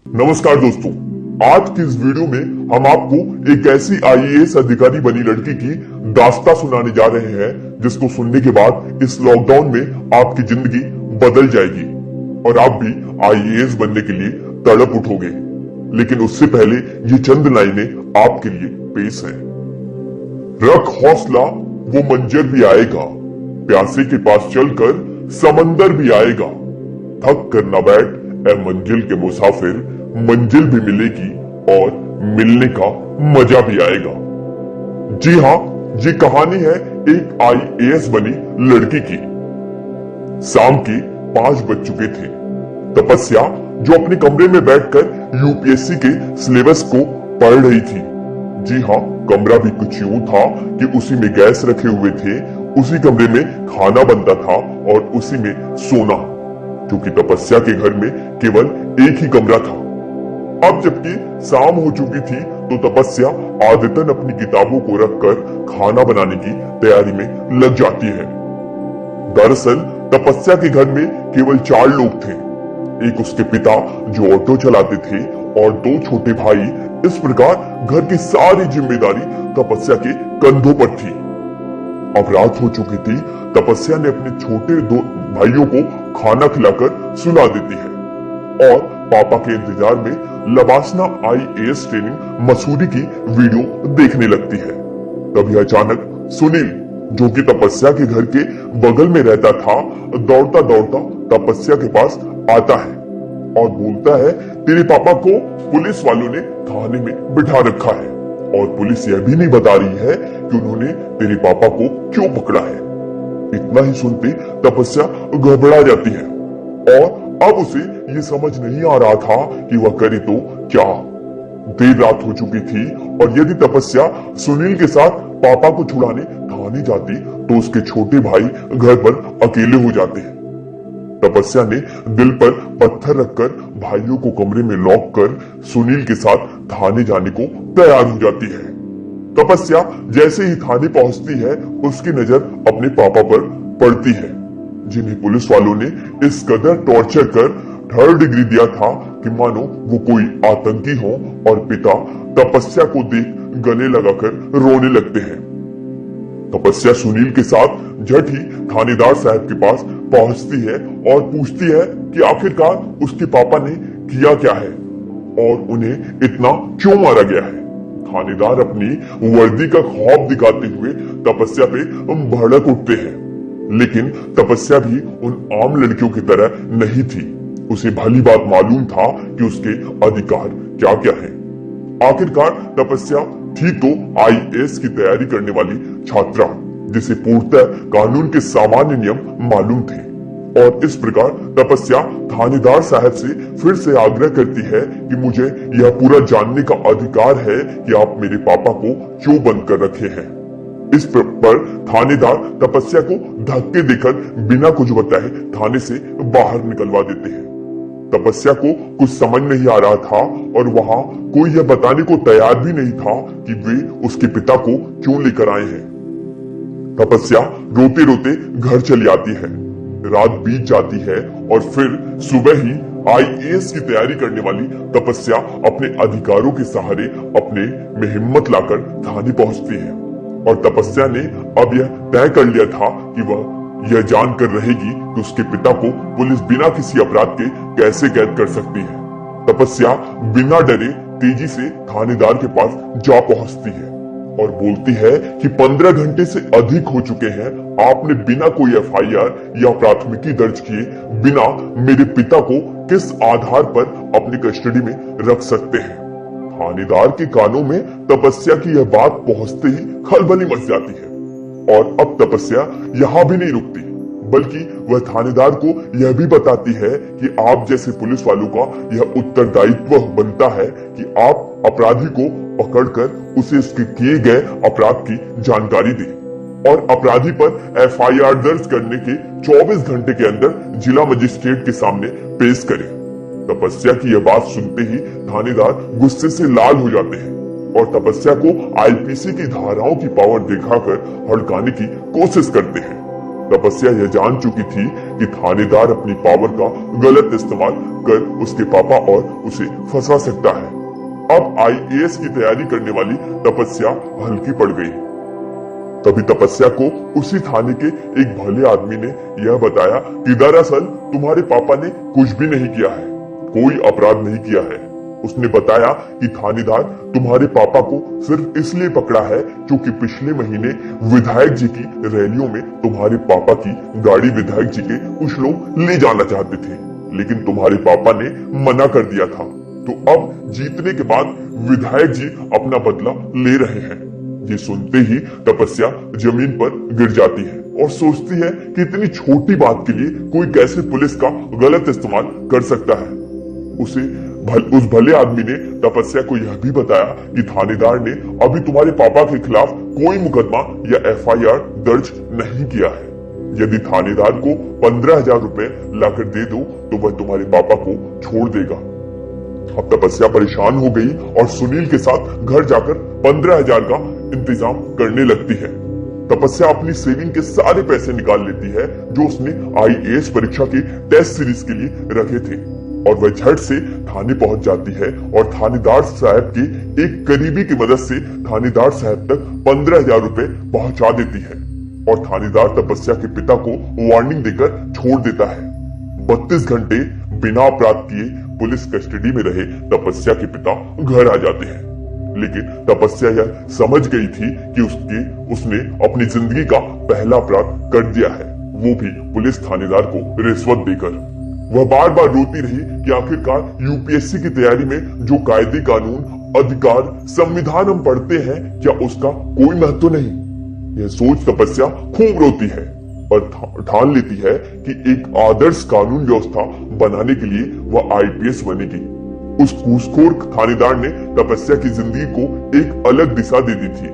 नमस्कार दोस्तों, आज की इस वीडियो में हम आपको एक ऐसी आईएएस अधिकारी बनी लड़की की दास्तां सुनाने जा रहे हैं जिसको सुनने के बाद इस लॉकडाउन में आपकी जिंदगी बदल जाएगी और आप भी आईएएस बनने के लिए तड़प उठोगे। लेकिन उससे पहले ये चंद लाइनें आपके लिए पेश है। रख हौसला, वो मंजर भी आएगा, प्यासे के पास चलकर समंदर भी आएगा। थक कर न बैठ ए मंजिल के मुसाफिर, मंजिल भी मिलेगी और मिलने का मजा भी आएगा। जी हाँ, ये कहानी है एक आईएएस बनी लड़की की। शाम के 5 बज चुके थे। तपस्या जो अपने कमरे में बैठकर यूपीएससी के सिलेबस को पढ़ रही थी। जी हाँ, कमरा भी कुछ यूं था कि उसी में गैस रखे हुए थे, उसी कमरे में खाना बनता था और उसी में सोना, क्योंकि तपस्या के घर में केवल एक ही कमरा था। अब जबकि शाम हो चुकी थी तो तपस्या आदतन अपनी किताबों को रखकर खाना बनाने की तैयारी में लग जाती है। दरअसल तपस्या के घर में केवल 4 लोग थे। एक उसके पिता जो ऑटो चलाते थे और 2 छोटे भाई। इस प्रकार घर की सारी जिम्मेदारी तपस्या के कंधों पर थी। अब रात हो चुकी थी। तपस्या ने अपने छोटे 2 भाइयों को खाना खिलाकर सुला देती है और पापा के इंतजार में लबासना आईएएस ट्रेनिंग मसूरी की वीडियो देखने लगती है। तभी अचानक सुनील, जो कि तपस्या के घर के बगल में रहता था, दौड़ता दौड़ता तपस्या के पास आता है और बोलता है, तेरे पापा को पुलिस वालों ने थाने में बिठा रखा है और पुलिस यह भी नहीं बता रही है कि उन्होंने तेरे पापा को क्यों पकड़ा है। इतना ही सुनते तपस्या घबरा जाती है और अब उसे ये समझ नहीं आ रहा था कि वह करे तो क्या। देर रात हो चुकी थी और यदि तपस्या सुनील के साथ पापा को छुड़ाने थाने जाती तो उसके छोटे भाई घर पर अकेले हो जाते हैं। तपस्या ने दिल पर पत्थर रखकर भाइयों को कमरे में लॉक कर सुनील के साथ थाने जाने को तैयार हो जाती है। तपस्या जैसे ही थाने पहुंचती है उसकी नजर अपने पापा पर पड़ती है, जिन्हें पुलिस वालों ने इस कदर टॉर्चर कर 3rd डिग्री दिया था कि मानो वो कोई आतंकी हो और पिता तपस्या को देख गले लगाकर रोने लगते हैं। तपस्या सुनील के साथ झट ही थानेदार साहब के पास पहुंचती है और पूछती है कि आखिरकार उसके पापा ने किया क्या है और उन्हें इतना क्यों मारा गया है। थानेदार अपनी वर्दी का खौफ दिखाते हुए तपस्या पे भड़क उठते हैं, लेकिन तपस्या भी उन आम लड़कियों की तरह नहीं थी। उसे भली बात मालूम था कि उसके अधिकार क्या क्या हैं। आखिरकार तपस्या थी तो आईएएस की तैयारी करने वाली छात्रा, जिसे पूर्णतः कानून के सामान्य नियम मालूम थे। और इस प्रकार तपस्या थानेदार साहब से फिर से आग्रह करती है कि मुझे यह पूरा जानने का अधिकार है कि आप मेरे पापा को क्यों बंद कर रखे हैं। इस पर थानेदार तपस्या को धक्के देकर बिना कुछ बताए थाने से बाहर निकलवा देते हैं। तपस्या को कुछ समझ नहीं आ रहा था और वहां कोई यह बताने को तैयार भी नहीं था कि वे उसके पिता को क्यों लेकर आए हैं। तपस्या रोते रोते घर चली आती है। रात बीत जाती है और फिर सुबह ही आईएएस की तैयारी करने वाली तपस्या अपने अधिकारों के सहारे अपने में हिम्मत लाकर थाने पहुंचती है और तपस्या ने अब यह तय कर लिया था कि वह यह जानकर रहेगी कि उसके पिता को पुलिस बिना किसी अपराध के कैसे कैद कर सकती है। तपस्या बिना डरे तेजी से थानेदार के पास जा पहुंचती है और बोलती है कि 15 घंटे से अधिक हो चुके हैं, आपने बिना कोई एफआईआर या प्राथमिकी दर्ज किए बिना मेरे पिता को किस आधार पर अपनी कस्टडी में रख सकते हैं। थानेदार के कानों में तपस्या की यह बात पहुंचते ही खलबली मच जाती है और अब तपस्या यहां भी नहीं रुकती, बल्कि वह थानेदार को यह भी बताती है कि आप जैसे पुलिस वालों का यह उत्तरदायित्व बनता है कि आप अपराधी को पकड़कर उसे उसके किए गए अपराध की जानकारी दें और अपराधी पर एफआईआर दर्ज करने के 24 घंटे के अंदर जिला मजिस्ट्रेट के सामने पेश करें। तपस्या की यह बात सुनते ही थानेदार गुस्से से लाल हो जाते हैं और तपस्या को आईपीसी की धाराओं की पावर दिखाकर हड़काने की कोशिश करते हैं। तपस्या यह जान चुकी थी कि थानेदार अपनी पावर का गलत इस्तेमाल कर उसके पापा और उसे फंसा सकता है। अब आईएएस की तैयारी करने वाली तपस्या हल्की पड़ गई। तभी तपस्या को उसी थाने के एक भले आदमी ने यह बताया कि दरअसल तुम्हारे पापा ने कुछ भी नहीं किया है, कोई अपराध नहीं किया है। उसने बताया कि थानेदार तुम्हारे पापा को सिर्फ इसलिए पकड़ा है क्योंकि पिछले महीने विधायक जी की रैलियों में तुम्हारे पापा की गाड़ी विधायक जी के कुछ लोग ले जाना चाहते थे, लेकिन तुम्हारे पापा ने मना कर दिया था। तो अब जीतने के बाद विधायक जी अपना बदला ले रहे हैं। ये सुनते ही तपस्या जमीन पर गिर जाती है और सोचती है कि इतनी छोटी बात के लिए कोई कैसे पुलिस का गलत इस्तेमाल कर सकता है। उस भले आदमी ने तपस्या को यह भी बताया कि थानेदार ने अभी तुम्हारे पापा के खिलाफ कोई मुकदमा या एफआईआर दर्ज नहीं किया है। यदि थानेदार को 15,000 रुपए लाकर दे दो तो वह तुम्हारे पापा को छोड़ देगा। अब तपस्या परेशान हो गई और सुनील के साथ घर जाकर 15,000 का इंतजाम करने लगती है। तपस्या अपनी सेविंग के सारे पैसे निकाल लेती है जो उसने आईएएस परीक्षा के टेस्ट सीरीज के लिए रखे थे और वह झट से थाने पहुंच जाती है और थानेदार साहब के एक करीबी की मदद से थानेदार साहब तक 15,000 रुपए पहुंचा देती है और थानेदार तपस्या के पिता को वार्निंग देकर छोड़ देता है। 32 घंटे बिना अपराध किए पुलिस कस्टडी में रहे तपस्या के पिता घर आ जाते हैं, लेकिन तपस्या यह समझ गई थी कि उसने अपनी जिंदगी का पहला अपराध कर दिया है, वो भी पुलिस थानेदार को रिश्वत देकर। वह बार बार रोती रही कि आखिरकार यूपीएससी की तैयारी में जो कायदे कानून, अधिकार, संविधान हम पढ़ते हैं, क्या उसका कोई महत्व नहीं। यह सोच तपस्या खूब रोती है और ठान लेती है कि एक आदर्श कानून व्यवस्था बनाने के लिए वह आईपीएस बनेगी। उस घूसखोर थानेदार ने तपस्या की जिंदगी को एक अलग दिशा दे दी थी।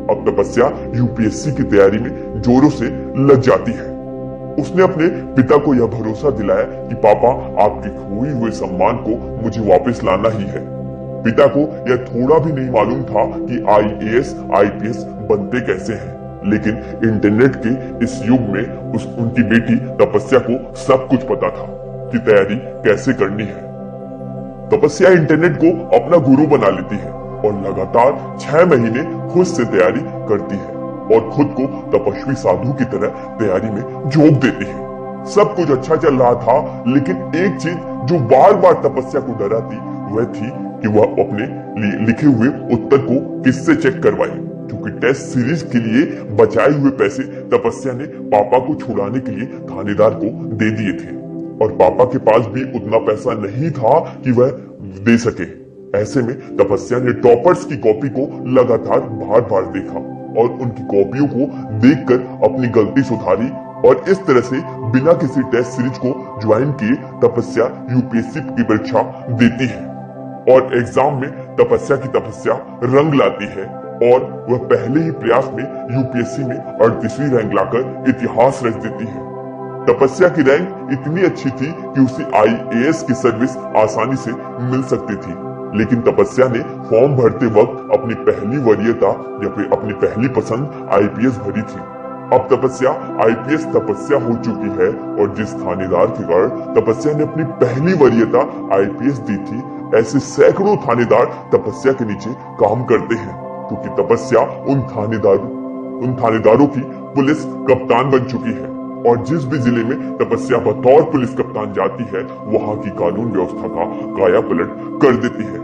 अब तपस्या यूपीएससी की तैयारी में जोरों से लग जाती है। उसने अपने पिता को यह भरोसा दिलाया कि पापा आपके खोए हुए सम्मान को मुझे वापस लाना ही है। पिता को यह थोड़ा भी नहीं मालूम था कि आईएएस आईपीएस बनते कैसे हैं, लेकिन इंटरनेट के इस युग में उनकी बेटी तपस्या को सब कुछ पता था कि तैयारी कैसे करनी है। तपस्या इंटरनेट को अपना गुरु बना लेती है और लगातार 6 महीने खुद से तैयारी करती है और खुद को तपस्वी साधु की तरह तैयारी में झोंक देती है। सब कुछ अच्छा चल रहा था, लेकिन एक चीज जो बार बार तपस्या को डराती वह थी कि वह अपने लिखे हुए उत्तर को किससे चेक करवाए, क्योंकि टेस्ट सीरीज के लिए बचाए हुए पैसे तपस्या ने पापा को छुड़ाने के लिए थानेदार को दे दिए थे और पापा के पास भी उतना पैसा नहीं था कि वह दे सके। ऐसे में तपस्या ने टॉपर्स की कॉपी को लगातार बार बार देखा और उनकी कॉपियों को देखकर अपनी गलती सुधारी और इस तरह से बिना किसी टेस्ट सीरीज को ज्वाइन किए तपस्या यूपीएससी की परीक्षा देती है और एग्जाम में तपस्या की तपस्या रंग लाती है और वह पहले ही प्रयास में यूपीएससी में 38वीं रैंक लाकर इतिहास रच देती है। तपस्या की रैंक इतनी अच्छी थी कि उसे आईएएस की सर्विस आसानी से मिल सकती थी, लेकिन तपस्या ने फॉर्म भरते वक्त अपनी पहली वरीयता या फिर अपनी पहली पसंद आईपीएस भरी थी। अब तपस्या आईपीएस तपस्या हो चुकी है और जिस थानेदार के कारण तपस्या ने अपनी पहली वरीयता आईपीएस दी थी, ऐसे सैकड़ों थानेदार तपस्या के नीचे काम करते हैं, क्योंकि तपस्या उन थानेदारों की पुलिस कप्तान बन चुकी है और जिस भी जिले में तपस्या बतौर पुलिस कप्तान जाती है, वहां की कानून व्यवस्था का कायापलट कर देती है।